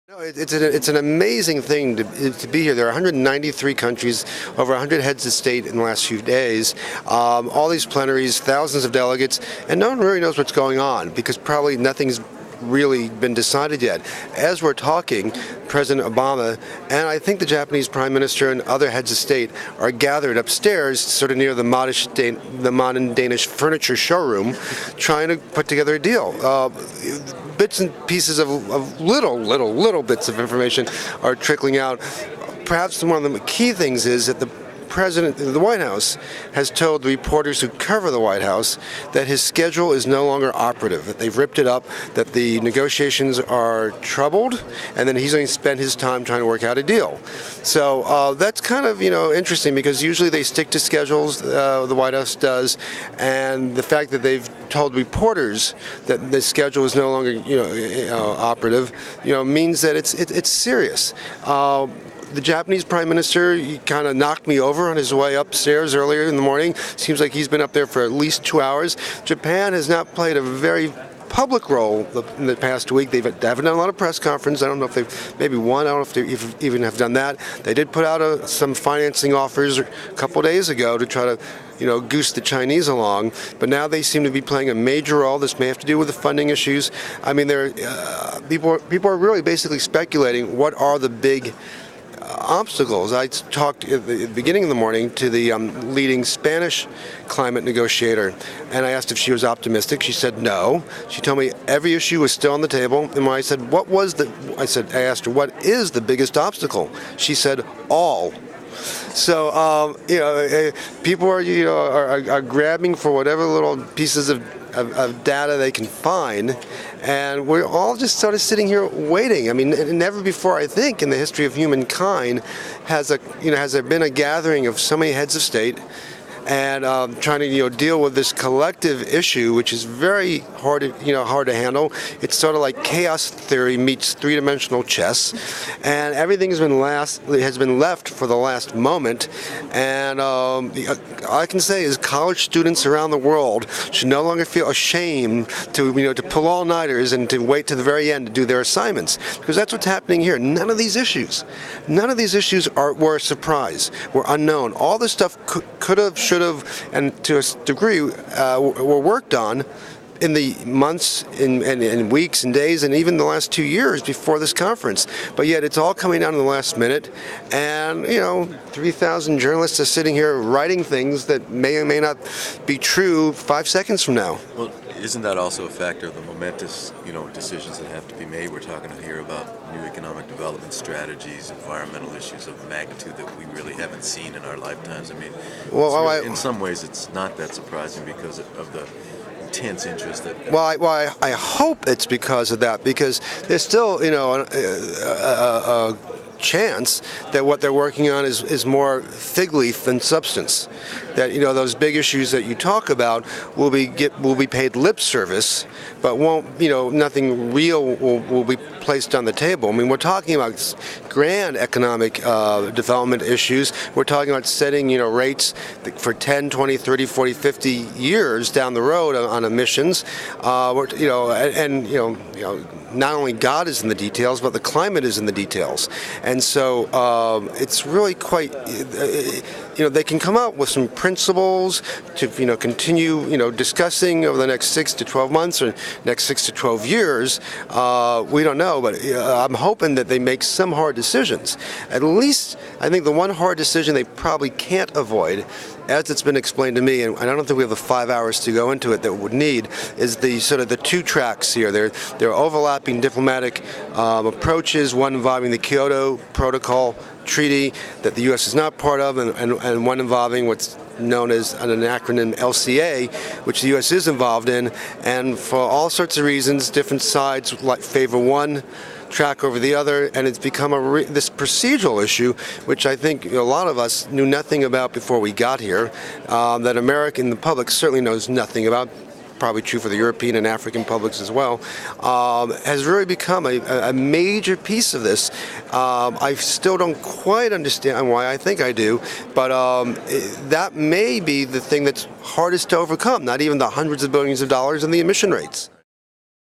No, it's an amazing thing to be here. There are 193 countries, over 100 heads of state in the last few days, all these plenaries, thousands of delegates, and no one really knows what's going on because probably nothing's really been decided yet. As we're talking, President Obama and I think the Japanese Prime Minister and other heads of state are gathered upstairs, sort of near the modern Danish furniture showroom, trying to put together a deal. Bits and pieces of little bits of information are trickling out. Perhaps one of the key things is that the President of the White House has told the reporters who cover the White House that his schedule is no longer operative, that they've ripped it up, that the negotiations are troubled, and then he's going to spend his time trying to work out a deal. So that's kind of interesting because usually they stick to schedules, the White House does, and the fact that they've told reporters that the schedule is no longer operative, means that it's serious. The Japanese Prime Minister, he kind of knocked me over on his way upstairs earlier in the morning. Seems like he's been up there for at least 2 hours. Japan has not played a very public role in the past week. They haven't done a lot of press conference. I don't know if they've maybe one. I don't know if they even have done that. They did put out some financing offers a couple days ago to try to goose the Chinese along, but now they seem to be playing a major role. This may have to do with the funding issues. I mean, people are really basically speculating what are the big obstacles. I talked at the beginning of the morning to the leading Spanish climate negotiator, and I asked if she was optimistic. She said no. She told me every issue was still on the table. And when I said, I asked her, what is the biggest obstacle? She said, all. So, people are grabbing for whatever little pieces of data they can find, and we're all just sort of sitting here waiting. I mean, never before, I think, in the history of humankind has there been a gathering of so many heads of state and trying to deal with this collective issue, which is very hard to handle. It's sort of like chaos theory meets three-dimensional chess, and everything has been left for the last moment. And all I can say is college students around the world should no longer feel ashamed to pull all-nighters and to wait to the very end to do their assignments, because that's what's happening here. None of these issues were a surprise, were unknown. All this stuff could have, should have, and to a degree were worked on in the months and weeks and days and even the last 2 years before this conference. But yet it's all coming down in the last minute, and 3,000 journalists are sitting here writing things that may or may not be true 5 seconds from now. Well, isn't that also a factor of the momentous decisions that have to be made? We're talking here about new economic development strategies, environmental issues of magnitude that we really haven't seen in our lifetimes. I mean, in some ways it's not that surprising because of the intense interest that. I hope it's because of that, because there's still a chance that what they're working on is more fig leaf than substance. That those big issues that you talk about will be paid lip service, but won't nothing real will be placed on the table. I mean, we're talking about grand economic development issues. We're talking about setting rates for 10, 20, 30, 40, 50 years down the road on emissions. Not only God is in the details, but the climate is in the details. And so it's really quite, they can come out with some principles to, continue, discussing over the next 6 to 12 months or next 6 to 12 years. We don't know, but I'm hoping that they make some hard decisions. At least, I think the one hard decision they probably can't avoid, as it's been explained to me, and I don't think we have the 5 hours to go into it that we would need, is the sort of the two tracks here. They're overlapping diplomatic approaches, one involving the Kyoto Protocol Treaty that the U.S. is not part of, and one involving what's known as an acronym LCA, which the U.S. is involved in, and for all sorts of reasons, different sides favor one track over the other, and it's become this procedural issue, which I think a lot of us knew nothing about before we got here, that the public certainly knows nothing about, probably true for the European and African publics as well, has really become a major piece of this. I still don't quite understand why. I think I do, but that may be the thing that's hardest to overcome, not even the hundreds of billions of dollars and the emission rates.